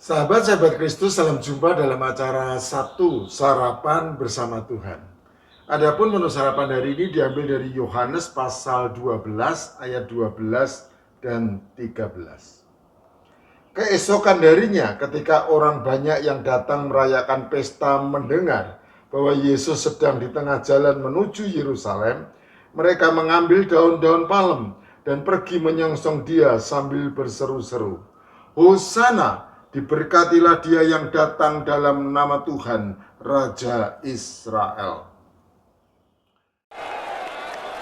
Sahabat-sahabat Kristus, salam jumpa dalam acara Sabtu Sarapan Bersama Tuhan. Adapun menu sarapan hari ini diambil dari Yohanes pasal 12 ayat 12 dan 13. Keesokan harinya, ketika orang banyak yang datang merayakan pesta mendengar bahwa Yesus sedang di tengah jalan menuju Yerusalem, mereka mengambil daun-daun palem dan pergi menyongsong dia sambil berseru-seru, "Hosana, diberkatilah dia yang datang dalam nama Tuhan, Raja Israel."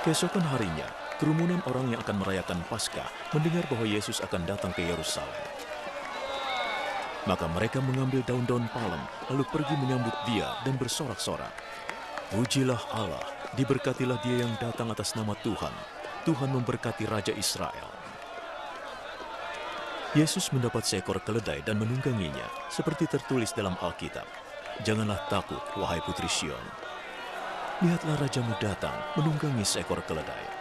Keesokan harinya, kerumunan orang yang akan merayakan Paskah mendengar bahwa Yesus akan datang ke Yerusalem. Maka mereka mengambil daun-daun palem, lalu pergi menyambut dia dan bersorak-sorak, "Pujilah Allah, diberkatilah dia yang datang atas nama Tuhan. Tuhan memberkati Raja Israel." Yesus mendapat seekor keledai dan menungganginya, seperti tertulis dalam Alkitab, "Janganlah takut, wahai putri Sion. Lihatlah rajamu datang menunggangi seekor keledai."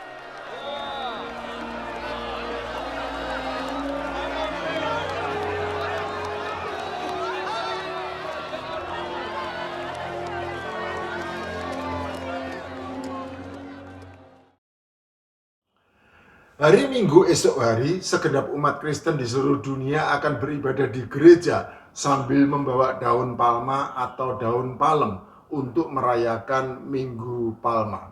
Hari Minggu esok hari, segenap umat Kristen di seluruh dunia akan beribadah di gereja sambil membawa daun palma atau daun palem untuk merayakan Minggu Palma.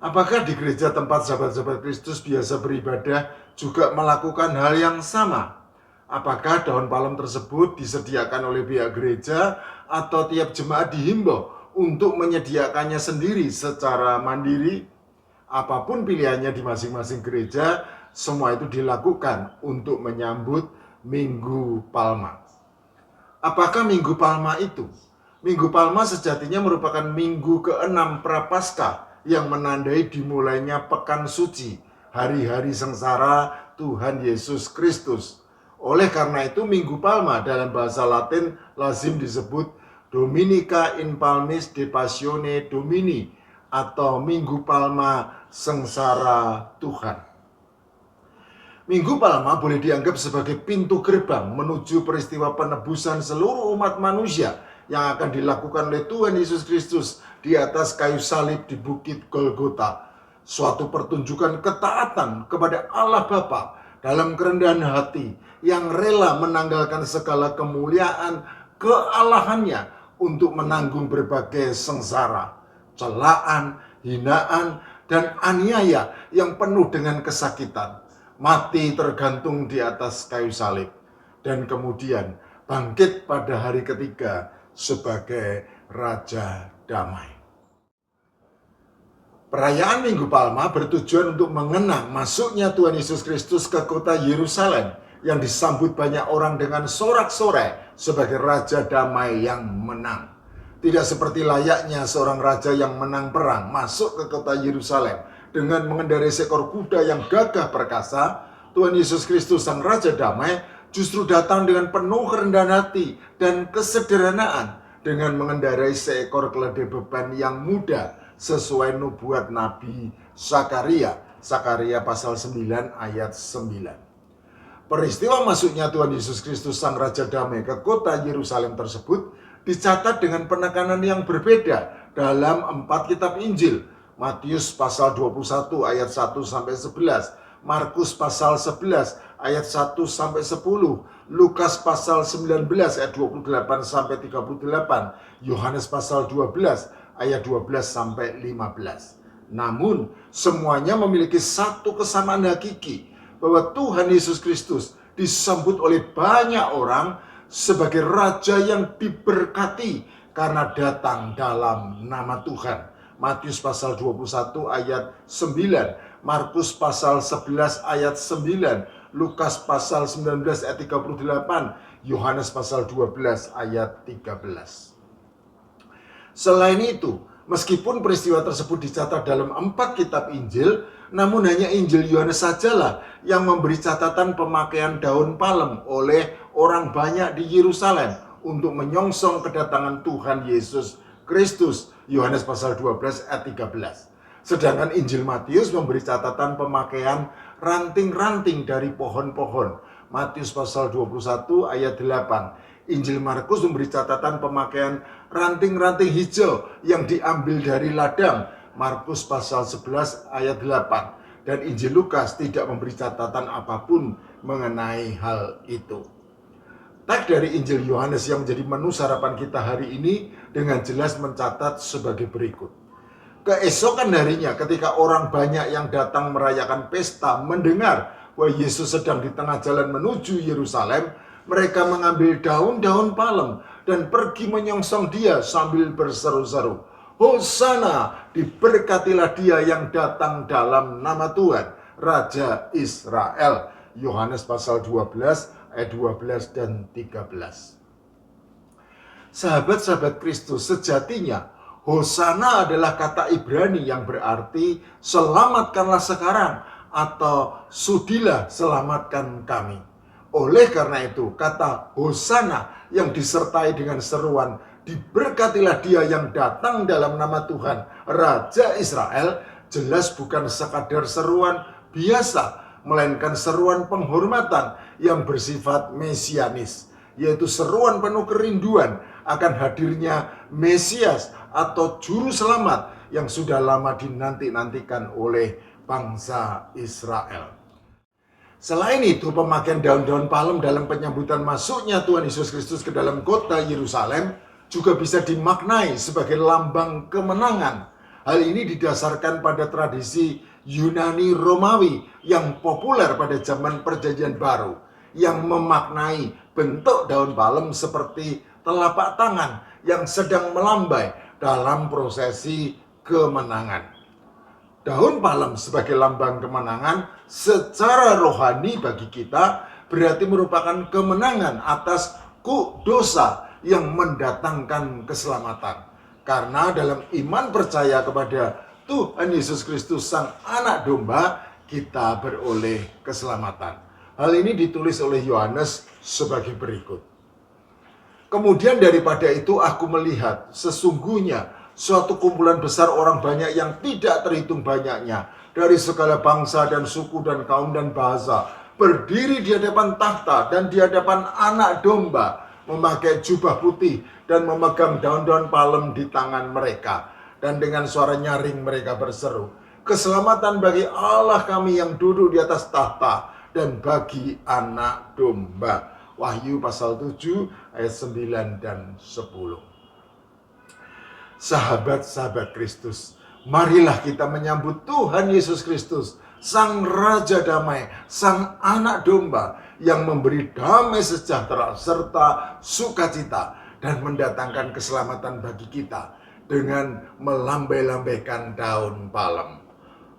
Apakah di gereja tempat sahabat-sahabat Kristus biasa beribadah juga melakukan hal yang sama? Apakah daun palem tersebut disediakan oleh pihak gereja atau tiap jemaat dihimbau untuk menyediakannya sendiri secara mandiri? Apapun pilihannya di masing-masing gereja, semua itu dilakukan untuk menyambut Minggu Palma. Apakah Minggu Palma itu? Minggu Palma sejatinya merupakan minggu ke-6 Prapaskah yang menandai dimulainya Pekan Suci, hari-hari sengsara Tuhan Yesus Kristus. Oleh karena itu, Minggu Palma dalam bahasa Latin lazim disebut Dominica in Palmis de Passione Domini, atau Minggu Palma Sengsara Tuhan. Minggu Palma boleh dianggap sebagai pintu gerbang menuju peristiwa penebusan seluruh umat manusia yang akan dilakukan oleh Tuhan Yesus Kristus di atas kayu salib di Bukit Golgota. Suatu pertunjukan ketaatan kepada Allah Bapa dalam kerendahan hati yang rela menanggalkan segala kemuliaan kealahannya untuk menanggung berbagai sengsara, celaan, hinaan, dan aniaya yang penuh dengan kesakitan, mati tergantung di atas kayu salib, dan kemudian bangkit pada hari ketiga sebagai Raja Damai. Perayaan Minggu Palma bertujuan untuk mengenang masuknya Tuhan Yesus Kristus ke kota Yerusalem yang disambut banyak orang dengan sorak-sorai sebagai Raja Damai yang menang. Tidak seperti layaknya seorang raja yang menang perang masuk ke kota Yerusalem dengan mengendarai seekor kuda yang gagah perkasa, Tuhan Yesus Kristus Sang Raja Damai justru datang dengan penuh kerendahan hati dan kesederhanaan dengan mengendarai seekor keledai beban yang muda sesuai nubuat Nabi Zakaria. Zakaria pasal 9 ayat 9. Peristiwa masuknya Tuhan Yesus Kristus Sang Raja Damai ke kota Yerusalem tersebut dicatat dengan penekanan yang berbeda dalam 4 kitab Injil. Matius pasal 21 ayat 1 sampai 11, Markus pasal 11 ayat 1 sampai 10, Lukas pasal 19 ayat 28 sampai 38, Yohanes pasal 12 ayat 12 sampai 15. Namun semuanya memiliki satu kesamaan hakiki, bahwa Tuhan Yesus Kristus disambut oleh banyak orang sebagai raja yang diberkati karena datang dalam nama Tuhan. Matius pasal 21 ayat 9, Markus pasal 11 ayat 9, Lukas pasal 19 ayat 38, Yohanes pasal 12 ayat 13. Selain itu, meskipun peristiwa tersebut dicatat dalam 4 kitab Injil, namun hanya Injil Yohanes sajalah yang memberi catatan pemakaian daun palem oleh orang banyak di Yerusalem untuk menyongsong kedatangan Tuhan Yesus Kristus. Yohanes pasal 12 ayat 13. Sedangkan Injil Matius memberi catatan pemakaian ranting-ranting dari pohon-pohon. Matius pasal 21 ayat 8. Injil Markus memberi catatan pemakaian ranting-ranting hijau yang diambil dari ladang. Markus pasal 11 ayat 8. Dan Injil Lukas tidak memberi catatan apapun mengenai hal itu. Teks dari Injil Yohanes yang menjadi menu sarapan kita hari ini dengan jelas mencatat sebagai berikut. Keesokan harinya ketika orang banyak yang datang merayakan pesta mendengar bahwa Yesus sedang di tengah jalan menuju Yerusalem, mereka mengambil daun-daun palem dan pergi menyongsong dia sambil berseru-seru, "Hosana, diberkatilah dia yang datang dalam nama Tuhan, Raja Israel." Yohanes pasal 12 ayat 12 dan 13. Sahabat-sahabat Kristus, sejatinya Hosana adalah kata Ibrani yang berarti selamatkanlah sekarang atau sudilah selamatkan kami. Oleh karena itu, kata Hosana yang disertai dengan seruan diberkatilah dia yang datang dalam nama Tuhan, Raja Israel, jelas bukan sekadar seruan biasa, melainkan seruan penghormatan yang bersifat mesianis, yaitu seruan penuh kerinduan akan hadirnya Mesias atau Juru Selamat yang sudah lama dinanti-nantikan oleh bangsa Israel. Selain itu, pemakaian daun-daun palem dalam penyambutan masuknya Tuhan Yesus Kristus ke dalam kota Yerusalem juga bisa dimaknai sebagai lambang kemenangan. Hal ini didasarkan pada tradisi Yunani Romawi yang populer pada zaman Perjanjian Baru, yang memaknai bentuk daun palem seperti telapak tangan yang sedang melambai dalam prosesi kemenangan. Daun palem sebagai lambang kemenangan secara rohani bagi kita berarti merupakan kemenangan atas dosa yang mendatangkan keselamatan. Karena dalam iman percaya kepada Tuhan Yesus Kristus Sang Anak Domba, kita beroleh keselamatan. Hal ini ditulis oleh Yohanes sebagai berikut. Kemudian daripada itu aku melihat sesungguhnya suatu kumpulan besar orang banyak yang tidak terhitung banyaknya dari segala bangsa dan suku dan kaum dan bahasa berdiri di hadapan takhta dan di hadapan Anak Domba, memakai jubah putih dan memegang daun-daun palem di tangan mereka, dan dengan suara nyaring mereka berseru, "Keselamatan bagi Allah kami yang duduk di atas takhta dan bagi Anak Domba." Wahyu pasal 7 ayat 9 dan 10. Sahabat-sahabat Kristus, marilah kita menyambut Tuhan Yesus Kristus, Sang Raja Damai, Sang Anak Domba yang memberi damai sejahtera serta sukacita dan mendatangkan keselamatan bagi kita dengan melambai-lambaikan daun palem.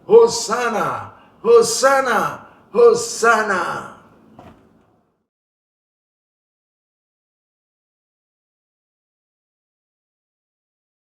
Hosana, Hosana, Hosana.